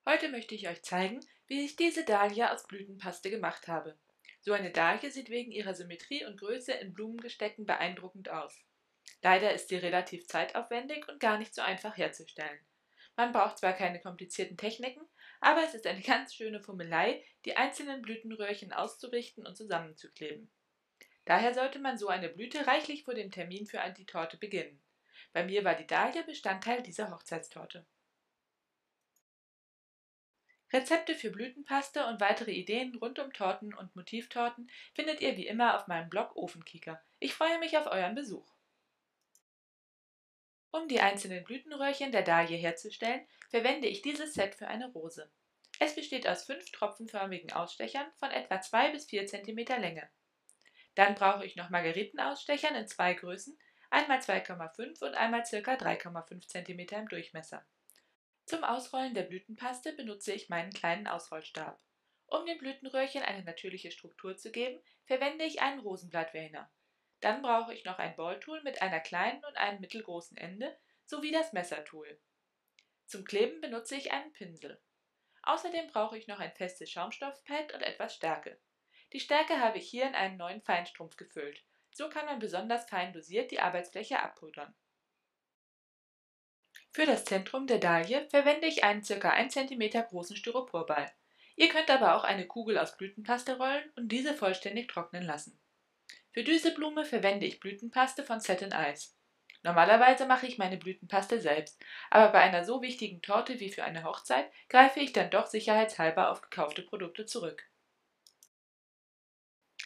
Heute möchte ich euch zeigen, wie ich diese Dahlie aus Blütenpaste gemacht habe. So eine Dahlie sieht wegen ihrer Symmetrie und Größe in Blumengestecken beeindruckend aus. Leider ist sie relativ zeitaufwendig und gar nicht so einfach herzustellen. Man braucht zwar keine komplizierten Techniken, aber es ist eine ganz schöne Fummelei, die einzelnen Blütenröhrchen auszurichten und zusammenzukleben. Daher sollte man so eine Blüte reichlich vor dem Termin für die Torte beginnen. Bei mir war die Dahlie Bestandteil dieser Hochzeitstorte. Rezepte für Blütenpaste und weitere Ideen rund um Torten und Motivtorten findet ihr wie immer auf meinem Blog Ofenkieker. Ich freue mich auf euren Besuch. Um die einzelnen Blütenröhrchen der Dahlie herzustellen, verwende ich dieses Set für eine Rose. Es besteht aus 5 tropfenförmigen Ausstechern von etwa 2 bis 4 cm Länge. Dann brauche ich noch Margeritenausstechern in 2 Größen, einmal 2,5 und einmal ca. 3,5 cm im Durchmesser. Zum Ausrollen der Blütenpaste benutze ich meinen kleinen Ausrollstab. Um den Blütenröhrchen eine natürliche Struktur zu geben, verwende ich einen Rosenblattvellner. Dann brauche ich noch ein Balltool mit einer kleinen und einem mittelgroßen Ende sowie das Messertool. Zum Kleben benutze ich einen Pinsel. Außerdem brauche ich noch ein festes Schaumstoffpad und etwas Stärke. Die Stärke habe ich hier in einen neuen Feinstrumpf gefüllt. So kann man besonders fein dosiert die Arbeitsfläche abpudern. Für das Zentrum der Dahlie verwende ich einen ca. 1 cm großen Styroporball. Ihr könnt aber auch eine Kugel aus Blütenpaste rollen und diese vollständig trocknen lassen. Für diese Blume verwende ich Blütenpaste von Set Ice. Normalerweise mache ich meine Blütenpaste selbst, aber bei einer so wichtigen Torte wie für eine Hochzeit greife ich dann doch sicherheitshalber auf gekaufte Produkte zurück.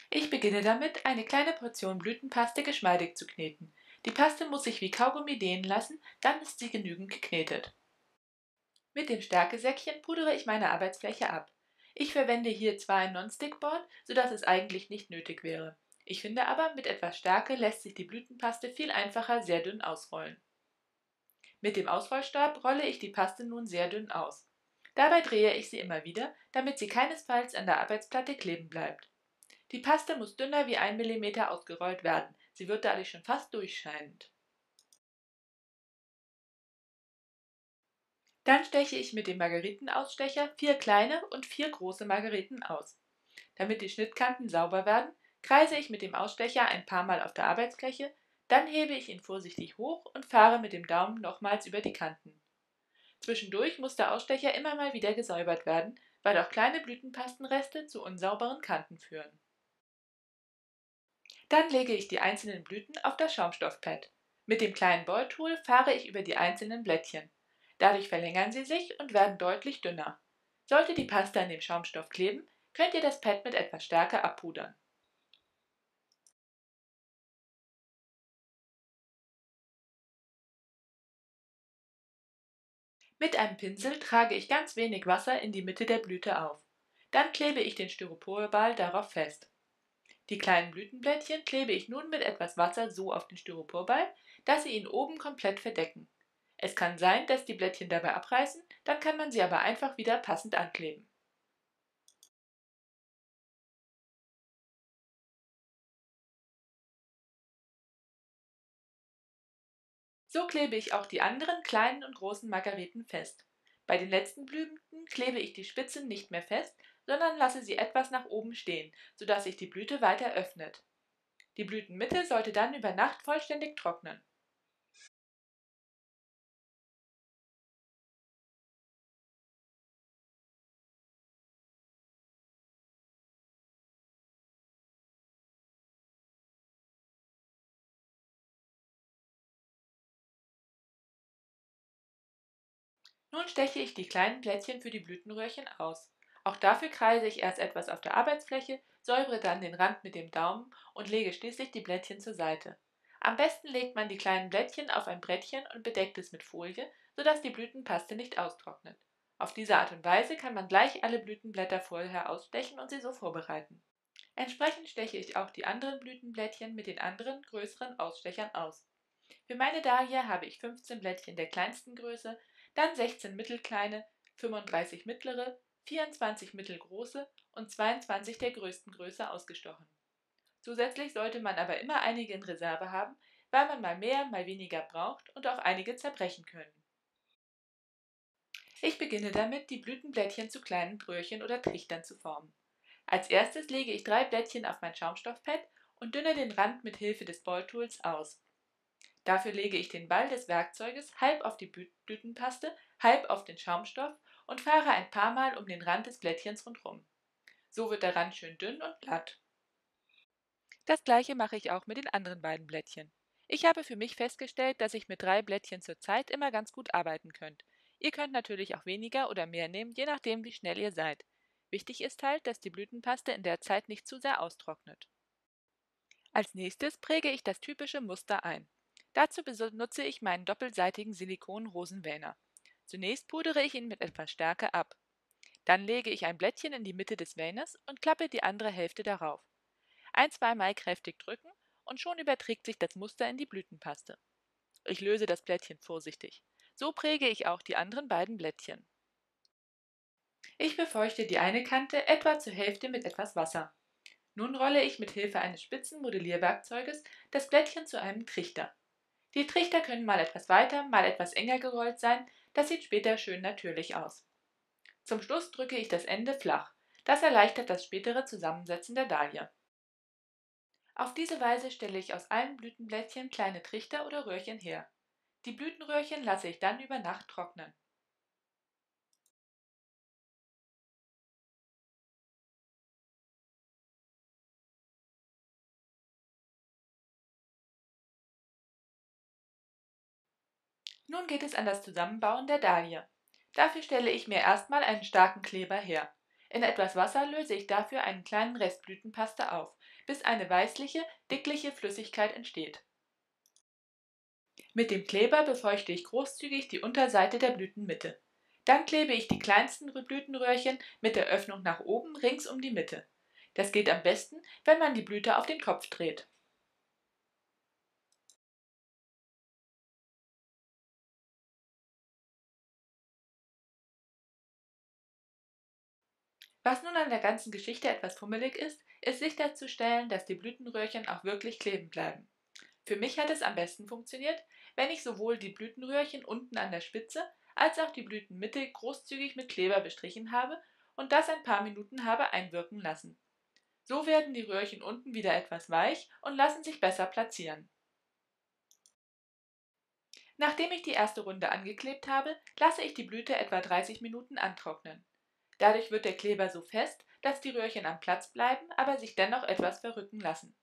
Ich beginne damit, eine kleine Portion Blütenpaste geschmeidig zu kneten. Die Paste muss sich wie Kaugummi dehnen lassen, dann ist sie genügend geknetet. Mit dem Stärkesäckchen pudere ich meine Arbeitsfläche ab. Ich verwende hier zwar ein Non-Stick-Board, sodass es eigentlich nicht nötig wäre. Ich finde aber, mit etwas Stärke lässt sich die Blütenpaste viel einfacher sehr dünn ausrollen. Mit dem Ausrollstab rolle ich die Paste nun sehr dünn aus. Dabei drehe ich sie immer wieder, damit sie keinesfalls an der Arbeitsplatte kleben bleibt. Die Paste muss dünner wie 1 mm ausgerollt werden, sie wird dadurch schon fast durchscheinend. Dann steche ich mit dem Margeritenausstecher 4 kleine und 4 große Margeriten aus. Damit die Schnittkanten sauber werden, kreise ich mit dem Ausstecher ein paar Mal auf der Arbeitsfläche, dann hebe ich ihn vorsichtig hoch und fahre mit dem Daumen nochmals über die Kanten. Zwischendurch muss der Ausstecher immer mal wieder gesäubert werden, weil auch kleine Blütenpastenreste zu unsauberen Kanten führen. Dann lege ich die einzelnen Blüten auf das Schaumstoffpad. Mit dem kleinen Balltool fahre ich über die einzelnen Blättchen. Dadurch verlängern sie sich und werden deutlich dünner. Sollte die Paste an dem Schaumstoff kleben, könnt ihr das Pad mit etwas Stärke abpudern. Mit einem Pinsel trage ich ganz wenig Wasser in die Mitte der Blüte auf. Dann klebe ich den Styroporball darauf fest. Die kleinen Blütenblättchen klebe ich nun mit etwas Wasser so auf den Styroporball, dass sie ihn oben komplett verdecken. Es kann sein, dass die Blättchen dabei abreißen, dann kann man sie aber einfach wieder passend ankleben. So klebe ich auch die anderen kleinen und großen Margeriten fest. Bei den letzten Blüten klebe ich die Spitzen nicht mehr fest, sondern lasse sie etwas nach oben stehen, sodass sich die Blüte weiter öffnet. Die Blütenmitte sollte dann über Nacht vollständig trocknen. Nun steche ich die kleinen Plättchen für die Blütenröhrchen aus. Auch dafür kreise ich erst etwas auf der Arbeitsfläche, säubere dann den Rand mit dem Daumen und lege schließlich die Blättchen zur Seite. Am besten legt man die kleinen Blättchen auf ein Brettchen und bedeckt es mit Folie, sodass die Blütenpaste nicht austrocknet. Auf diese Art und Weise kann man gleich alle Blütenblätter vorher ausstechen und sie so vorbereiten. Entsprechend steche ich auch die anderen Blütenblättchen mit den anderen, größeren Ausstechern aus. Für meine Dahlie habe ich 15 Blättchen der kleinsten Größe, dann 16 mittelkleine, 35 mittlere, 24 mittelgroße und 22 der größten Größe ausgestochen. Zusätzlich sollte man aber immer einige in Reserve haben, weil man mal mehr, mal weniger braucht und auch einige zerbrechen können. Ich beginne damit, die Blütenblättchen zu kleinen Röhrchen oder Trichtern zu formen. Als erstes lege ich 3 Blättchen auf mein Schaumstoffpad und dünne den Rand mit Hilfe des Balltools aus. Dafür lege ich den Ball des Werkzeuges halb auf die Blütenpaste, halb auf den Schaumstoff und fahre ein paar Mal um den Rand des Blättchens rundherum. So wird der Rand schön dünn und glatt. Das gleiche mache ich auch mit den anderen beiden Blättchen. Ich habe für mich festgestellt, dass ich mit 3 Blättchen zur Zeit immer ganz gut arbeiten könnt. Ihr könnt natürlich auch weniger oder mehr nehmen, je nachdem wie schnell ihr seid. Wichtig ist halt, dass die Blütenpaste in der Zeit nicht zu sehr austrocknet. Als nächstes präge ich das typische Muster ein. Dazu benutze ich meinen doppelseitigen Silikon-Rosenvähner. Zunächst pudere ich ihn mit etwas Stärke ab. Dann lege ich ein Blättchen in die Mitte des Väners und klappe die andere Hälfte darauf. Ein-, zweimal kräftig drücken und schon überträgt sich das Muster in die Blütenpaste. Ich löse das Blättchen vorsichtig. So präge ich auch die anderen beiden Blättchen. Ich befeuchte die eine Kante etwa zur Hälfte mit etwas Wasser. Nun rolle ich mit Hilfe eines spitzen Modellierwerkzeuges das Blättchen zu einem Trichter. Die Trichter können mal etwas weiter, mal etwas enger gerollt sein, das sieht später schön natürlich aus. Zum Schluss drücke ich das Ende flach. Das erleichtert das spätere Zusammensetzen der Dahlie. Auf diese Weise stelle ich aus allen Blütenblättchen kleine Trichter oder Röhrchen her. Die Blütenröhrchen lasse ich dann über Nacht trocknen. Nun geht es an das Zusammenbauen der Dahlie. Dafür stelle ich mir erstmal einen starken Kleber her. In etwas Wasser löse ich dafür einen kleinen Rest Blütenpaste auf, bis eine weißliche, dickliche Flüssigkeit entsteht. Mit dem Kleber befeuchte ich großzügig die Unterseite der Blütenmitte. Dann klebe ich die kleinsten Blütenröhrchen mit der Öffnung nach oben rings um die Mitte. Das geht am besten, wenn man die Blüte auf den Kopf dreht. Was nun an der ganzen Geschichte etwas fummelig ist, ist sicherzustellen, dass die Blütenröhrchen auch wirklich kleben bleiben. Für mich hat es am besten funktioniert, wenn ich sowohl die Blütenröhrchen unten an der Spitze als auch die Blütenmitte großzügig mit Kleber bestrichen habe und das ein paar Minuten habe einwirken lassen. So werden die Röhrchen unten wieder etwas weich und lassen sich besser platzieren. Nachdem ich die erste Runde angeklebt habe, lasse ich die Blüte etwa 30 Minuten antrocknen. Dadurch wird der Kleber so fest, dass die Röhrchen am Platz bleiben, aber sich dennoch etwas verrücken lassen.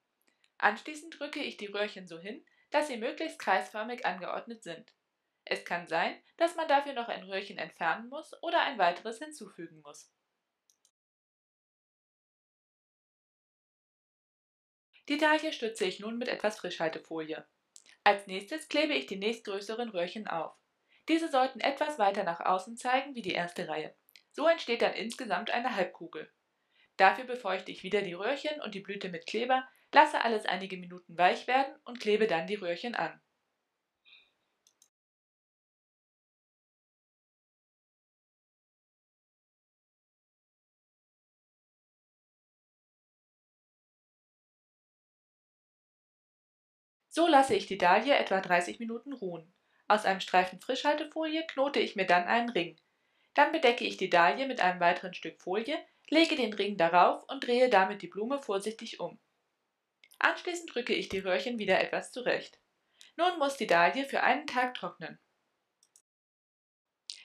Anschließend drücke ich die Röhrchen so hin, dass sie möglichst kreisförmig angeordnet sind. Es kann sein, dass man dafür noch ein Röhrchen entfernen muss oder ein weiteres hinzufügen muss. Die Dahlie stütze ich nun mit etwas Frischhaltefolie. Als nächstes klebe ich die nächstgrößeren Röhrchen auf. Diese sollten etwas weiter nach außen zeigen wie die erste Reihe. So entsteht dann insgesamt eine Halbkugel. Dafür befeuchte ich wieder die Röhrchen und die Blüte mit Kleber, lasse alles einige Minuten weich werden und klebe dann die Röhrchen an. So lasse ich die Dahlie etwa 30 Minuten ruhen. Aus einem Streifen Frischhaltefolie knote ich mir dann einen Ring. Dann bedecke ich die Dahlie mit einem weiteren Stück Folie, lege den Ring darauf und drehe damit die Blume vorsichtig um. Anschließend drücke ich die Röhrchen wieder etwas zurecht. Nun muss die Dahlie für einen Tag trocknen.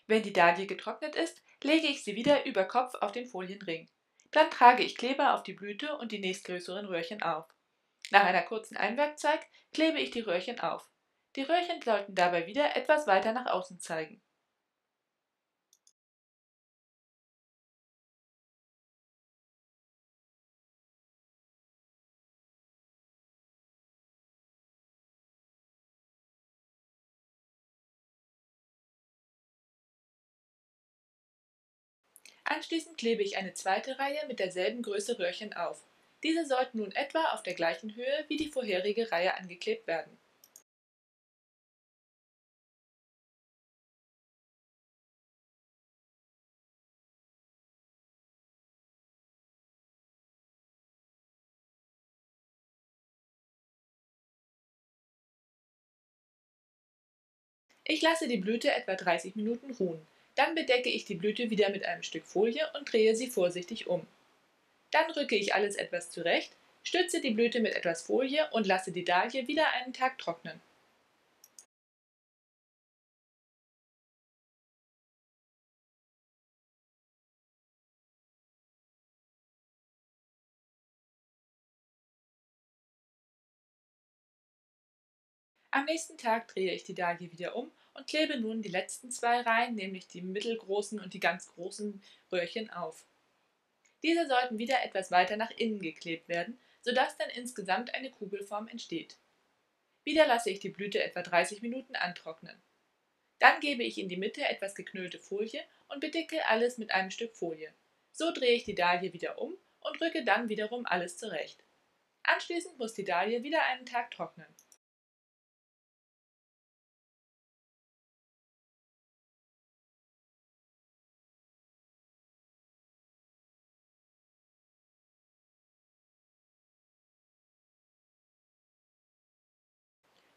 Wenn die Dahlie getrocknet ist, lege ich sie wieder über Kopf auf den Folienring. Dann trage ich Kleber auf die Blüte und die nächstgrößeren Röhrchen auf. Nach einer kurzen Einwirkzeit klebe ich die Röhrchen auf. Die Röhrchen sollten dabei wieder etwas weiter nach außen zeigen. Anschließend klebe ich eine zweite Reihe mit derselben Größe Röhrchen auf. Diese sollten nun etwa auf der gleichen Höhe wie die vorherige Reihe angeklebt werden. Ich lasse die Blüte etwa 30 Minuten ruhen. Dann bedecke ich die Blüte wieder mit einem Stück Folie und drehe sie vorsichtig um. Dann rücke ich alles etwas zurecht, stütze die Blüte mit etwas Folie und lasse die Dahlie wieder einen Tag trocknen. Am nächsten Tag drehe ich die Dahlie wieder um und klebe nun die letzten zwei Reihen, nämlich die mittelgroßen und die ganz großen Röhrchen auf. Diese sollten wieder etwas weiter nach innen geklebt werden, sodass dann insgesamt eine Kugelform entsteht. Wieder lasse ich die Blüte etwa 30 Minuten antrocknen. Dann gebe ich in die Mitte etwas geknüllte Folie und bedecke alles mit einem Stück Folie. So drehe ich die Dahlie wieder um und rücke dann wiederum alles zurecht. Anschließend muss die Dahlie wieder einen Tag trocknen.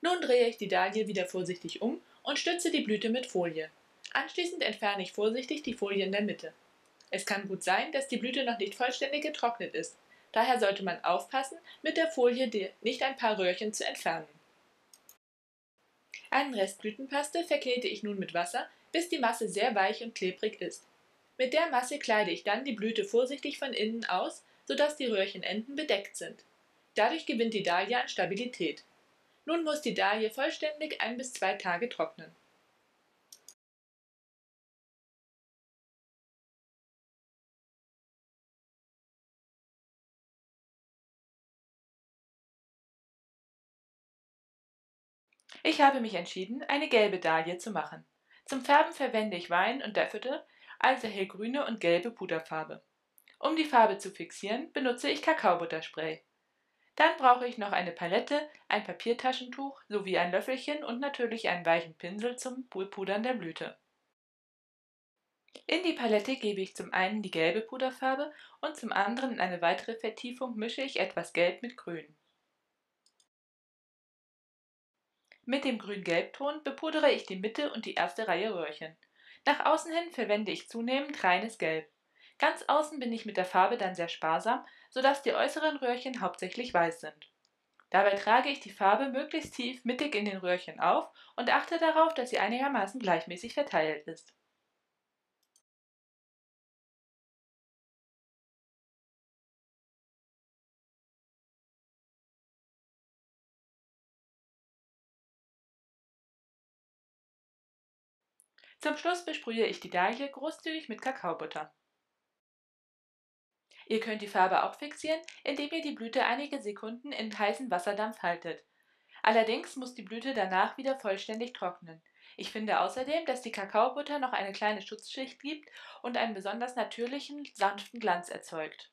Nun drehe ich die Dahlie wieder vorsichtig um und stütze die Blüte mit Folie. Anschließend entferne ich vorsichtig die Folie in der Mitte. Es kann gut sein, dass die Blüte noch nicht vollständig getrocknet ist. Daher sollte man aufpassen, mit der Folie nicht ein paar Röhrchen zu entfernen. Einen Rest Blütenpaste verklete ich nun mit Wasser, bis die Masse sehr weich und klebrig ist. Mit der Masse kleide ich dann die Blüte vorsichtig von innen aus, sodass die Röhrchenenden bedeckt sind. Dadurch gewinnt die Dahlie an Stabilität. Nun muss die Dahlie vollständig 1 bis 2 Tage trocknen. Ich habe mich entschieden, eine gelbe Dahlie zu machen. Zum Färben verwende ich Wein und Daffodil, also hellgrüne und gelbe Puderfarbe. Um die Farbe zu fixieren, benutze ich Kakaobutterspray. Dann brauche ich noch eine Palette, ein Papiertaschentuch sowie ein Löffelchen und natürlich einen weichen Pinsel zum Pudern der Blüte. In die Palette gebe ich zum einen die gelbe Puderfarbe und zum anderen in eine weitere Vertiefung mische ich etwas Gelb mit Grün. Mit dem Grün-Gelbton bepudere ich die Mitte und die erste Reihe Röhrchen. Nach außen hin verwende ich zunehmend reines Gelb. Ganz außen bin ich mit der Farbe dann sehr sparsam, sodass die äußeren Röhrchen hauptsächlich weiß sind. Dabei trage ich die Farbe möglichst tief mittig in den Röhrchen auf und achte darauf, dass sie einigermaßen gleichmäßig verteilt ist. Zum Schluss besprühe ich die Dahlie großzügig mit Kakaobutter. Ihr könnt die Farbe auch fixieren, indem ihr die Blüte einige Sekunden in heißem Wasserdampf haltet. Allerdings muss die Blüte danach wieder vollständig trocknen. Ich finde außerdem, dass die Kakaobutter noch eine kleine Schutzschicht gibt und einen besonders natürlichen, sanften Glanz erzeugt.